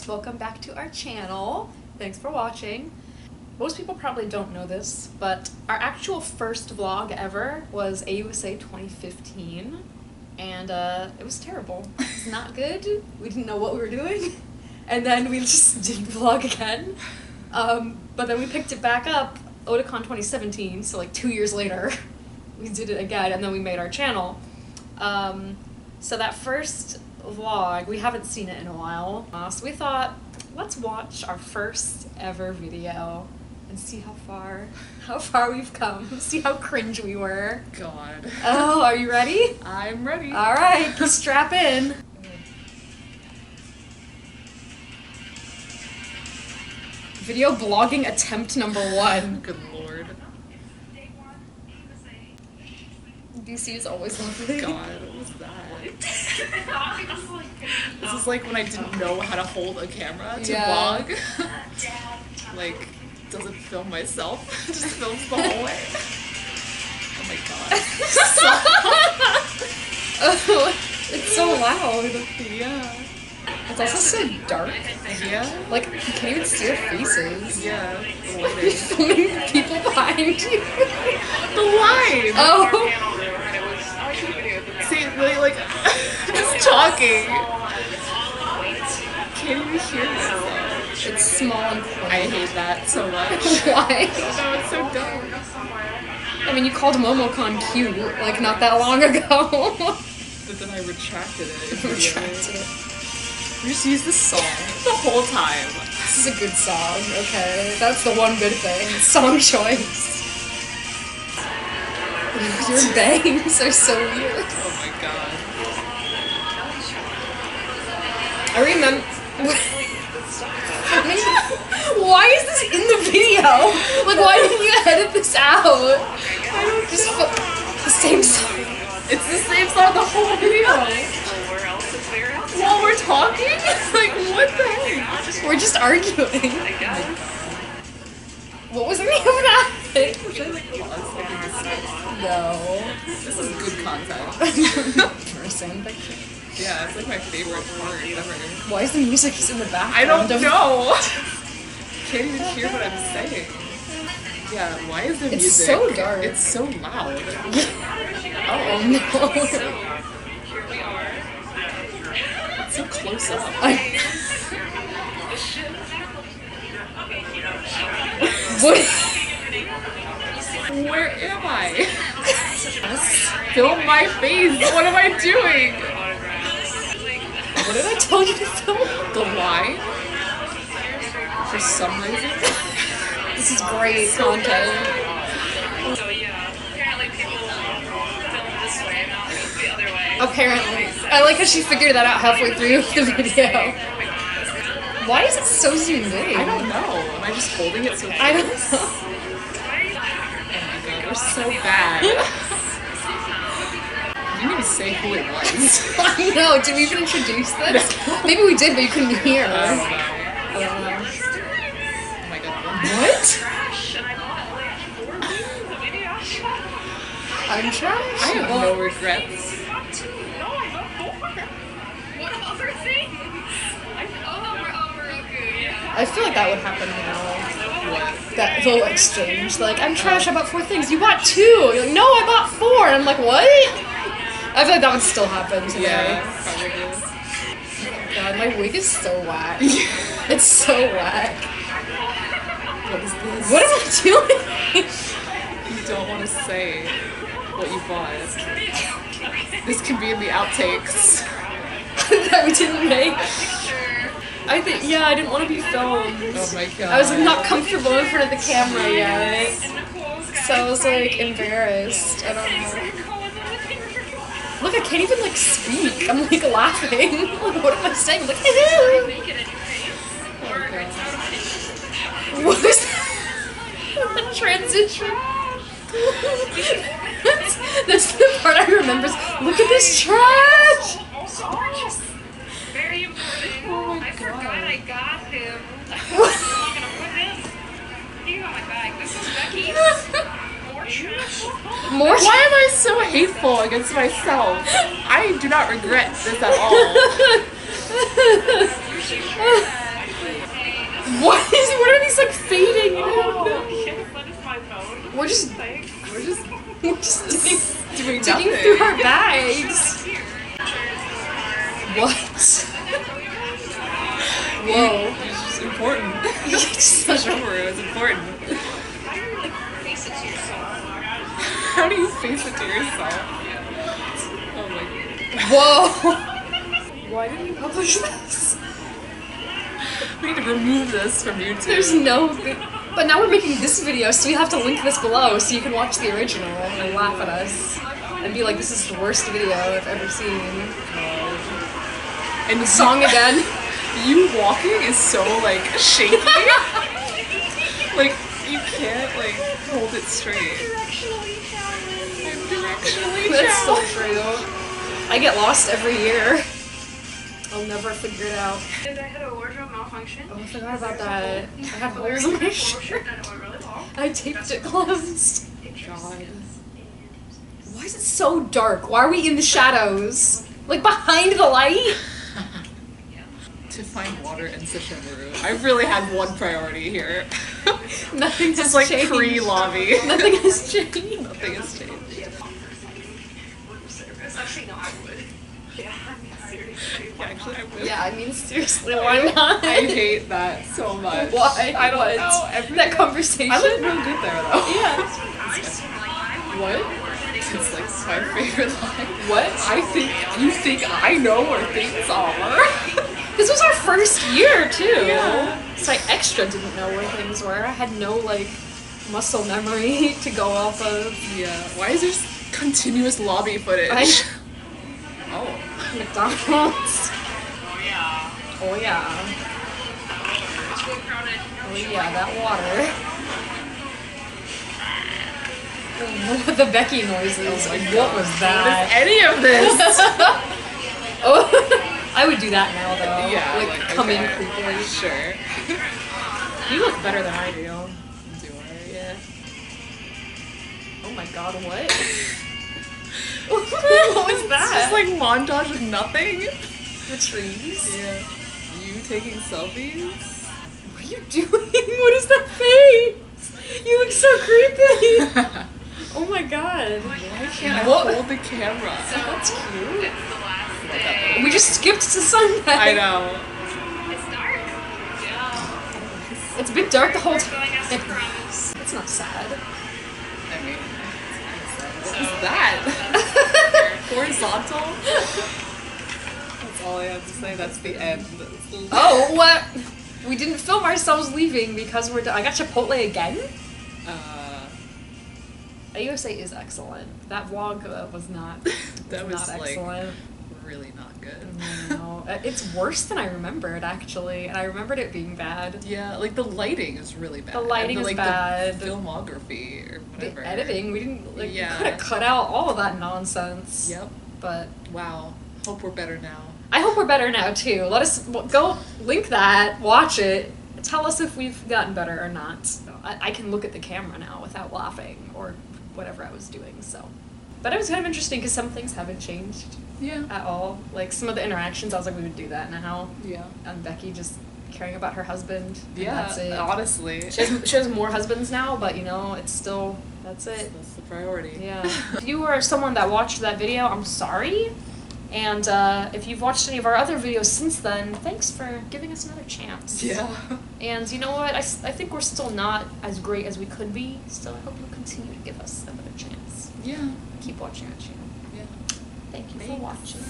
welcome back to our channel. Thanks for watching. Most people probably don't know this, but our actual first vlog ever was AUSA 2015, and it was terrible. It was not good. We didn't know what we were doing, and then we just didn't vlog again. But then we picked it back up, Otakon 2017, so like 2 years later, we did it again, and then we made our channel. So that first vlog, we haven't seen it in a while, so we thought, let's watch our first ever video and see how far we've come, see how cringe we were. God. Oh, are you ready? I'm ready. All right, strap in. Video blogging attempt number 1. Good lord. DC is always lovely. God, what was that? This is like when I didn't know how to hold a camera to vlog. Like, doesn't film myself, just films the whole way. Oh my god. Oh, it's so loud. Yeah. It's also so dark. Yeah. Like, you can't even see their faces. Yeah. You're filming people behind you. The line! Oh. See, like, just talking. Can't even hear myself. It's small and close. I hate that so much. Why? No, it's so dumb. I mean, you called MomoCon cute, like, not that long ago. But then I retracted it. Retracted it. We just used this song the whole time. This is a good song, okay? That's the one good thing. Song choice. Your bangs are so weird. Oh my god. I remember... Why is this in the video? Like, why didn't you edit this out? I don't just the same song. It's the same song the whole video. While we're talking? Like, what the heck? We're just arguing. What was the name of that thing? Should I, like, pause so I can just... No. This is good content. Person. Yeah, it's like my favorite part ever. Why is the music just in the background? I don't know. Can't even hear what I'm saying. Yeah, why is the music? It's so dark. It's so loud. Oh no. It's so close up. What? Where am I? Film my face. What am I doing? What did I tell you to film? The line? For some reason? This is great content. So yeah, apparently people film this way, not the other way. Apparently. I like how she figured that out halfway through the video. Why is it so zoomed in? I don't know. Am I just holding it so close? I don't know. Oh my god, we're so bad. You didn't even say who it was. I know. Did we even introduce this? Maybe we did, but you couldn't hear. I don't know. I don't know. Oh my god. What? And I bought like 4 views of video. I'm trash. I have no regrets. No, I bought 4. What other things? Roku, yeah. I feel like that would happen now. What? That whole exchange. Like, I'm trash, I bought 4 things. You bought 2. You're like, no, I bought 4. And I'm like, what? I feel like that would still happen today. Yeah, probably. Oh god, my wig is so whack. It's so whack. What is this? What am I doing? You don't want to say what you bought. This could be in the outtakes. That we didn't make. I think, yeah, I didn't want to be filmed. Oh my god. I was like, not comfortable in front of the camera yet. So I was like embarrassed. I don't know. Look, I can't even like speak. I'm like laughing. Like, what am I saying? I'm like, what is that? The transition. that's the part I remember. Look at this trash. Very important. Oh my I forgot I got him. I'm What? gonna put him. You got my bag. This is Becky's. More trash. More. Why am I so hateful against myself? I do not regret this at all. What are these like fading now? Yes, that is my phone. We're just Thanks. We're just digging nothing. through our bags. What? Whoa. It's just important. Just Push over, it was important. How do you like face it to yourself? How do you face it to yourself? Oh my god. Whoa. Why did we publish this? We need to remove this from YouTube. There's no. But now we're making this video, so you have to link this below so you can watch the original and laugh at us and be like, "This is the worst video I've ever seen." And the Song again. You walking is so like shaky. Like you can't like hold it straight. Directionally challenged. I'm directionally That's so challenged. true. I get lost every year. I'll never figure it out. And I had a wardrobe malfunction. Oh, I forgot about that. I have holes in my shirt. And it went really long. I taped it closed. God. Why is it so dark? Why are we in the shadows? Like behind the light? To find water in Sesshomaru. I really had one priority here. Nothing has Just like changed. pre-lobby. Nothing has changed. Nothing has changed. Actually, no, I would. Yeah, I mean, seriously. Yeah, actually, I would. Yeah, I mean, seriously, why not? I hate that so much. Why? I don't What? know. Everything. That conversation? I look real good there though. Yeah. What? It's like my favorite line. What? You think I know where things are? This was our first year, too. Yeah. So I extra didn't know where things were. I had no, like, muscle memory to go off of. Yeah. Why is there just continuous lobby footage? Oh. McDonald's. Oh, yeah. Oh, yeah. It's really crowded. Oh, yeah, that water. The Becky noises. Like, what was that? Any of this? Oh, I would do that now, though. Yeah. Like, come in okay. creepily. Sure. You look better than I do. Do I? Yeah. Oh my god, what? What was that? It's just like montage of nothing. The trees? Yeah. You taking selfies? What are you doing? What is that face? You look so creepy. Oh my god. Why can't I What? hold the camera? That's cute. It's the last day. We just skipped to Sunday. I know. It's dark. Yeah. It's been dark the whole Going time. after crumbs. It's not sad. I mean, what was that? Horizontal? That's all I have to say. That's the end. Oh, what? We didn't film ourselves leaving because we're done. I got Chipotle again? AUSA is excellent. That vlog was not. That was not like excellent. really not good. No, it's worse than I remembered actually, and I remembered it being bad. Yeah, like the lighting is really bad. The lighting and is like, bad. The filmography or whatever. The editing, we didn't like. Yeah. We could have cut out all of that nonsense. Yep. But Wow. Hope we're better now. I hope we're better now too. Let us go link that, watch it, tell us if we've gotten better or not. I can look at the camera now without laughing or whatever I was doing. So, but it was kind of interesting because some things haven't changed Yeah. at all. Like some of the interactions, I was like, we would do that now. Yeah. And Becky just caring about her husband. And Yeah. that's it. Honestly. She has more husbands now, but you know, it's still, that's it. That's the priority. Yeah. If you are someone that watched that video, I'm sorry. And if you've watched any of our other videos since then, thanks for giving us another chance. Yeah. And you know what? I think we're still not as great as we could be, so I hope you'll continue to give us another chance. Yeah. Keep watching our channel. Yeah. Thank you Thanks. for watching.